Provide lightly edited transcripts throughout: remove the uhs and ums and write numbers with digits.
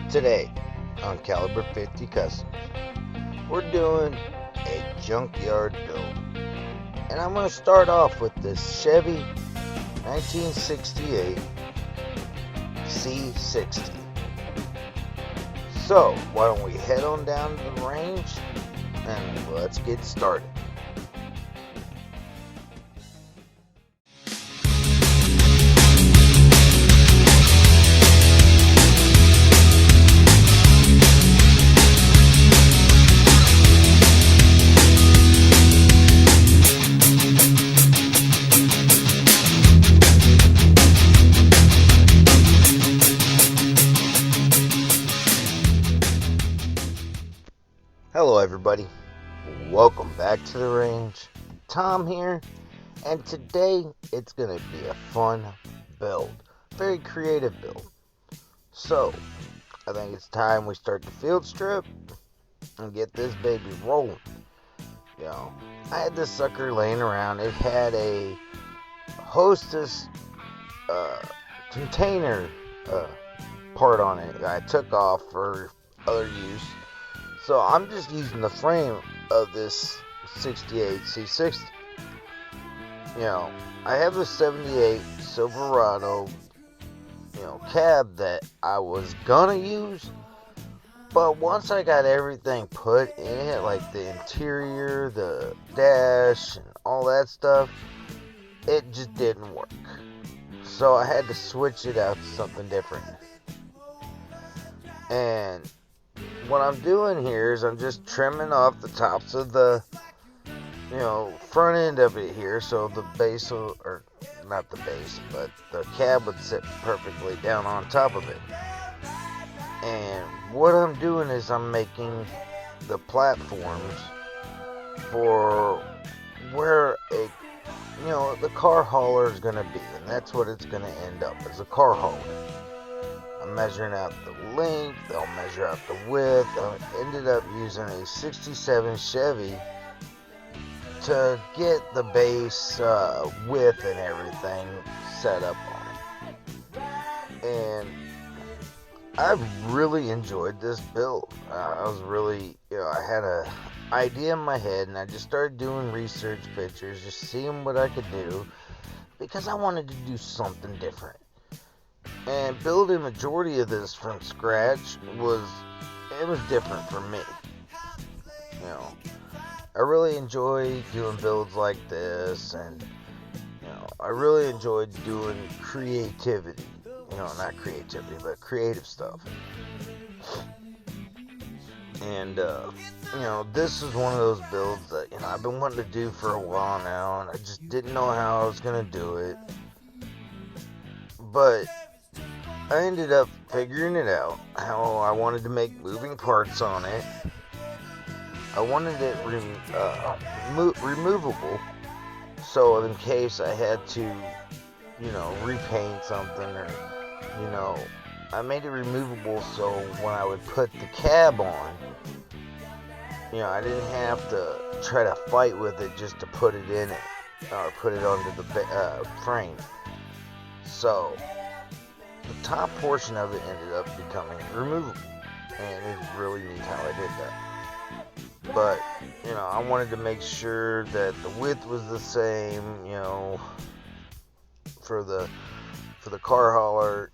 Today on Caliber 50 Customs, we're doing a junkyard build. And I'm going to start off with this Chevy 1968 C60. So, why don't we head on down to the range and let's get started. Hello everybody, welcome back to the range. Tom here, and today it's going to be a fun build, very creative build. So, I think it's time we start the field strip and get this baby rolling. You know, I had this sucker laying around. It had a Hostess container part on it that I took off for other use. So I'm just using the frame of this 68 C60. You know, I have a 78 Silverado, cab that I was gonna use. But once I got everything put in it, like the interior, the dash, and all that stuff, it just didn't work. So I had to switch it out to something different. And what I'm doing here is I'm just trimming off the tops of the, front end of it here, so the base will, or not the base, but the cab would sit perfectly down on top of it. And what I'm doing is I'm making the platforms for where the car hauler is going to be, and that's what it's going to end up, as a car hauler. I'm measuring out the length, I'll measure out the width. I ended up using a 67 Chevy to get the base width and everything set up on it. And I've really enjoyed this build. I was really, I had an idea in my head, and I just started doing research pictures, just seeing what I could do, because I wanted to do something different. And building majority of this from scratch was different for me. I really enjoy doing builds like this, and I really enjoyed doing creativity. Not creativity, but creative stuff. And this is one of those builds that I've been wanting to do for a while now, and I just didn't know how I was gonna do it. But I ended up figuring it out, how I wanted to make moving parts on it. I wanted it removable, so in case I had to, repaint something, or, I made it removable so when I would put the cab on, I didn't have to try to fight with it just to put it in it, or put it onto the frame. So the top portion of it ended up becoming removable, and it's really neat how I did that. But I wanted to make sure that the width was the same, for the car hauler.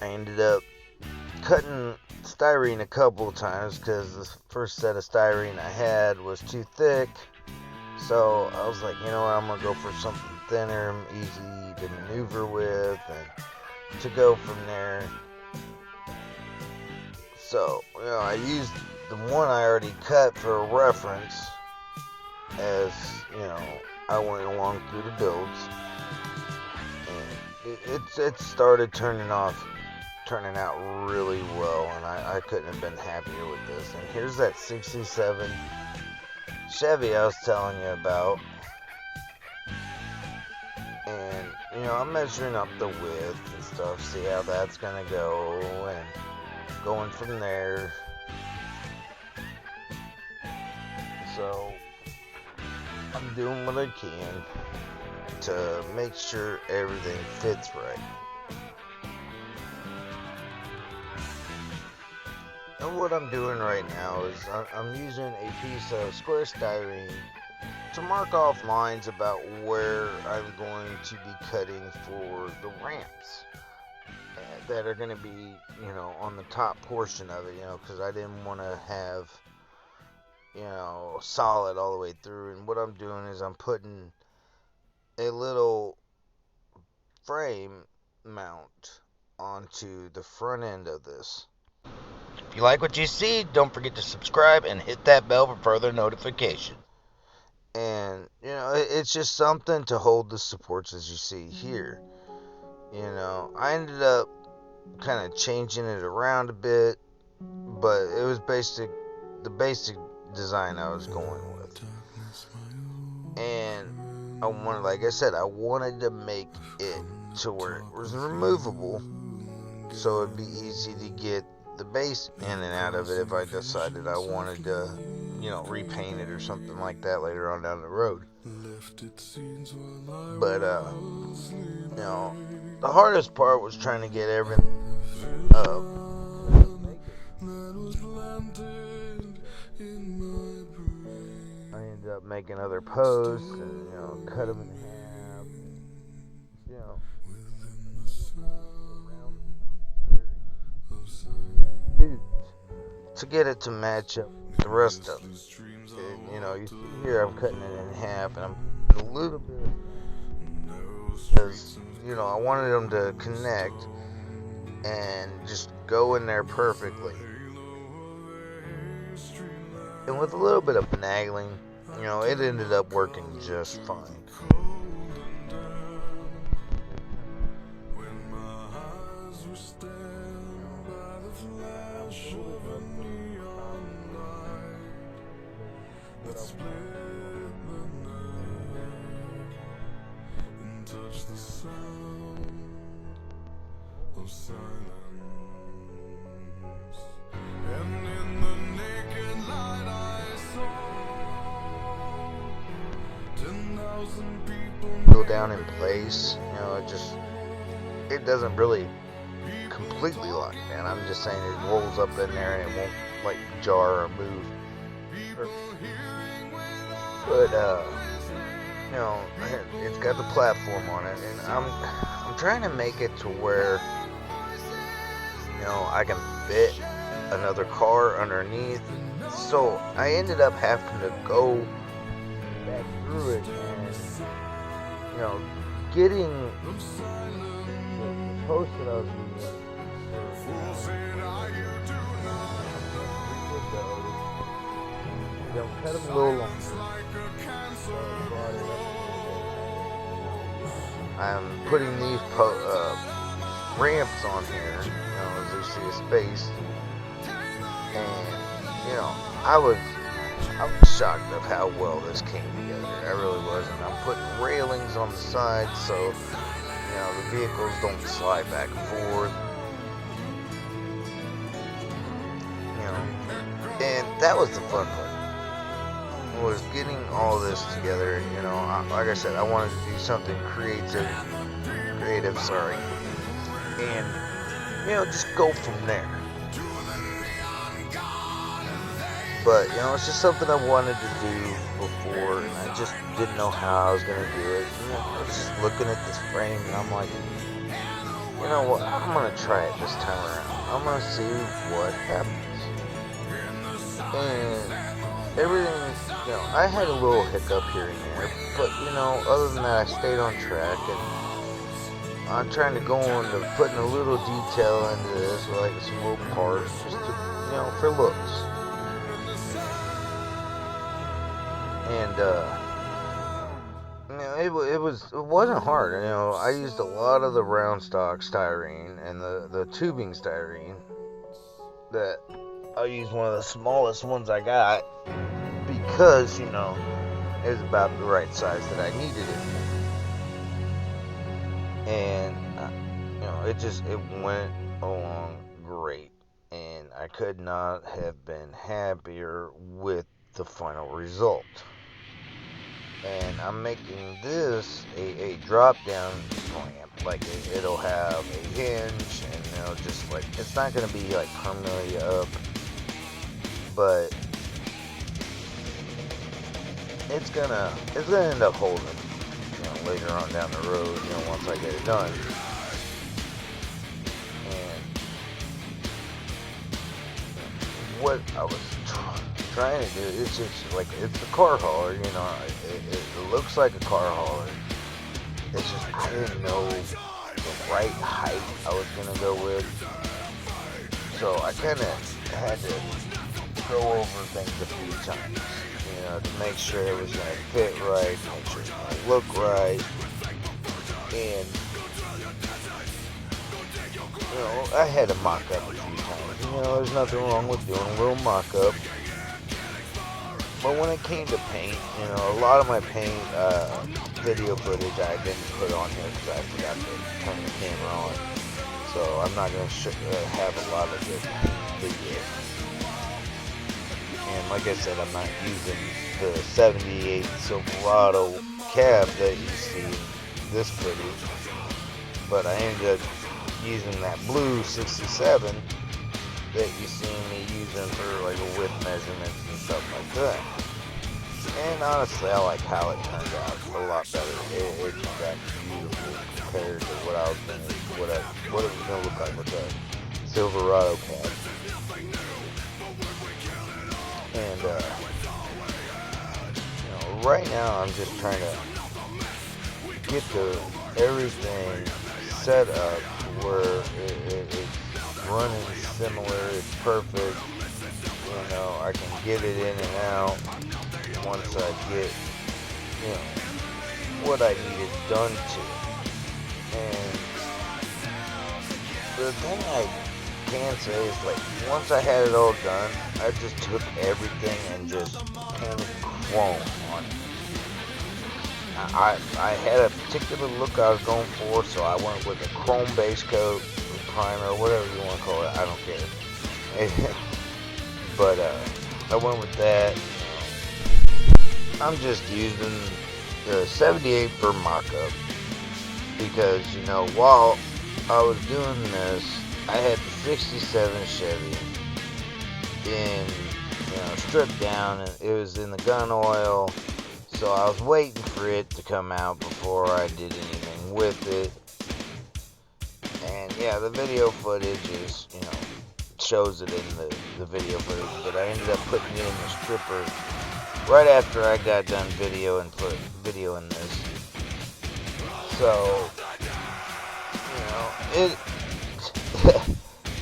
I ended up cutting styrene a couple of times because the first set of styrene I had was too thick. So I was like, I'm gonna go for something thinner, easy to maneuver with, and to go from there. So, I used the one I already cut for a reference as, I went along through the builds. And it started turning out really well, and I couldn't have been happier with this. And here's that 67 Chevy I was telling you about. And, I'm measuring up the width and stuff, see how that's gonna go, and going from there. So I'm doing what I can to make sure everything fits right. And what I'm doing right now is I'm using a piece of square styrene to mark off lines about where I'm going to be cutting for the ramps that are going to be, on the top portion of it, because I didn't want to have, solid all the way through. And what I'm doing is I'm putting a little frame mount onto the front end of this. If you like what you see, don't forget to subscribe and hit that bell for further notification. And, it's just something to hold the supports as you see here. I ended up kind of changing it around a bit, but it was the basic design I was going with. And like I said, I wanted to make it to where it was removable, so it'd be easy to get the base in and out of it if I decided I wanted to, repaint it or something like that later on down the road. But, the hardest part was trying to get everything up. I ended up making other posts and, cut them in half. To get it to match up with the rest of it. And, you see here I'm cutting it in half, and I'm putting a little bit because, I wanted them to connect and just go in there perfectly. And with a little bit of finagling, it ended up working just fine. Touch the sound of silence, and in the naked light I saw 10,000 people go down in place. It doesn't really completely lock down. I'm just saying it rolls up in there and it won't like jar or move. But it's got the platform on it, and I'm trying to make it to where I can fit another car underneath. So I ended up having to go back through it and getting the post that I was using. Cut them a little long. I'm putting these ramps on here, as you see, it's spaced, and I was shocked of how well this came together. I really was, and I'm putting railings on the side so the vehicles don't slide back and forth. And that was the fun part. Was getting all this together. Like I said, I wanted to do something creative, and just go from there. But it's just something I wanted to do before, and I just didn't know how I was gonna do it. I was just looking at this frame, and I'm like, you know what? I'm gonna try it this time around. I'm gonna see what happens. And everything, I had a little hiccup here and there, but, other than that, I stayed on track, and I'm trying to go on to putting a little detail into this, like some little parts, just to, for looks. And, it wasn't hard, I used a lot of the round stock styrene and the tubing styrene that I used one of the smallest ones I got because, it was about the right size that I needed it. And, it went along great. And I could not have been happier with the final result. And I'm making this a drop down clamp. Like it'll have a hinge, and just like, it's not going to be like permanently up. but it's gonna end up holding, later on down the road, once I get it done. And what I was trying to do, it's just like, it's a car hauler, it looks like a car hauler. It's just, I didn't know the right height I was gonna go with. So I kind of had to go over things a few times, to make sure it was going to fit right, make sure it was going to look right. And, I had to mock up a few times. There's nothing wrong with doing a little mock up. But when it came to paint, a lot of my paint video footage I didn't put on here because I forgot to turn the camera on. So I'm not going to have a lot of the video. And like I said, I'm not using the 78 Silverado cab that you see in this footage. But I ended up using that blue 67 that you see me using for like a width measurements and stuff like that. And honestly, I like how it turned out a lot better. It turned out beautiful compared to what I was thinking, what it was going to look like with the Silverado cab. And, right now I'm just trying to get everything set up where it's running similar, it's perfect. I can get it in and out once I get, what I need it done to. And the thing I can say is, like, once I had it all done, I just took everything and just painted chrome on it. I had a particular look I was going for, so I went with a chrome base coat, primer, whatever you want to call it, I don't care. But I went with that. I'm just using the 78 for mock-up because, while I was doing this, I had the 67 Chevy stripped down, and it was in the gun oil, so I was waiting for it to come out before I did anything with it. And yeah, the video footage is, shows it in the video footage, but I ended up putting it in the stripper right after I got done videoing this. So, it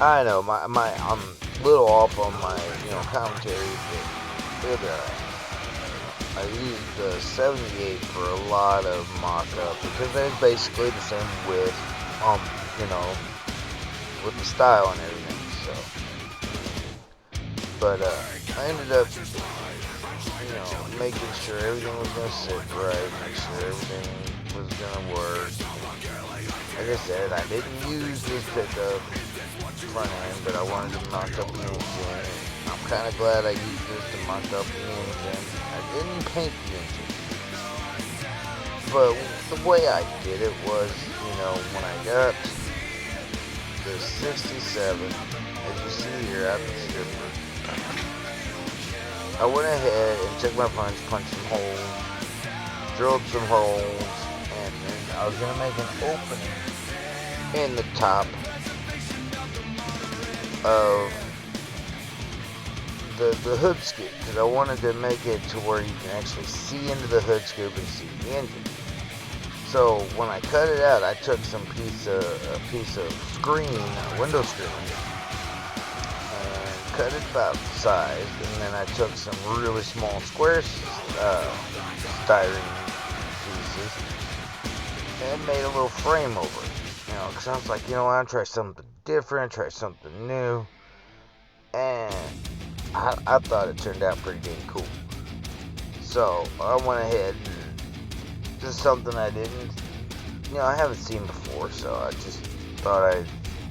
I know I'm a little off on my commentary, but I used the 78 for a lot of mock-up because they're basically the same width, with the style and everything. So, but I ended up, making sure everything was gonna sit right, make sure everything was gonna work. Like I said, I didn't use this pickup front end, but I wanted to mock up the engine. I'm kind of glad I used this to mock up the engine. I didn't paint the engine, but the way I did it was, when I got the 67, as you see here out the stripper, I went ahead and took my punch, punched some holes, drilled some holes, and then I was going to make an opening in the top of the hood scoop, because I wanted to make it to where you can actually see into the hood scoop and see the engine. So when I cut it out, I took some piece of screen, window screen, and cut it about the size, and then I took some really small square styrene pieces and made a little frame over it. Because I was like, I want to try something different, try something new, and I thought it turned out pretty dang cool. So I went ahead and just something I didn't, I haven't seen before, so I just thought I'd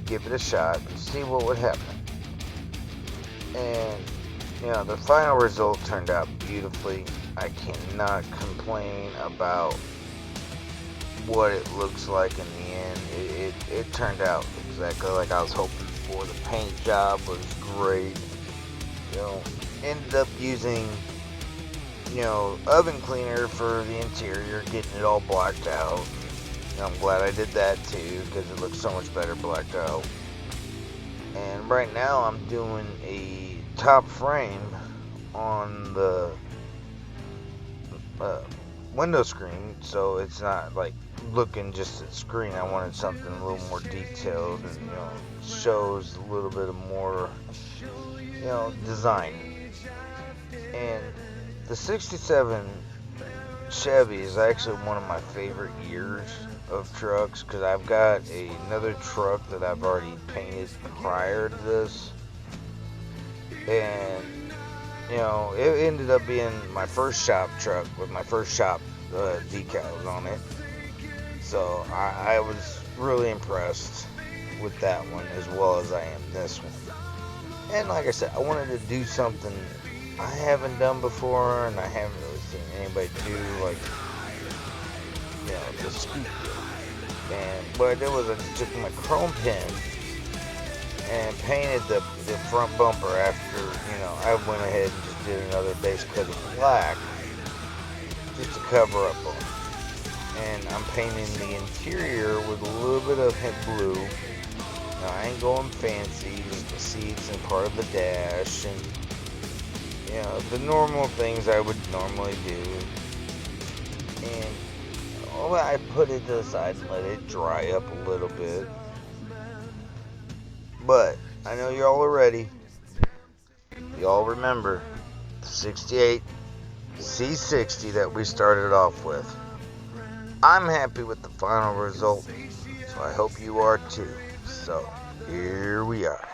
give it a shot and see what would happen. And, the final result turned out beautifully. I cannot complain about what it looks like in the end. It turned out exactly like I was hoping for. The paint job was great. ended up using, oven cleaner for the interior, getting it all blacked out. I'm glad I did that too, because it looks so much better blacked out. And right now I'm doing a top frame on the window screen, so it's not like looking just at screen. I wanted something a little more detailed and shows a little bit of more design. And the 67 Chevy is actually one of my favorite years of trucks, because I've got another truck that I've already painted prior to this, and it ended up being my first shop truck with my first shop decals on it. So I was really impressed with that one, as well as I am this one. And like I said, I wanted to do something I haven't done before, and I haven't really seen anybody do, like, the scoop deal. And what I did was I just took my chrome pen and painted the front bumper after, I went ahead and just did another base coat of black just to cover up on it. And I'm painting the interior with a little bit of hint blue. Now, I ain't going fancy, just the seats and part of the dash and, the normal things I would normally do. And I put it to the side and let it dry up a little bit. But I know y'all are ready. Y'all remember the 68 C60 that we started off with. I'm happy with the final result, so I hope you are too. So here we are.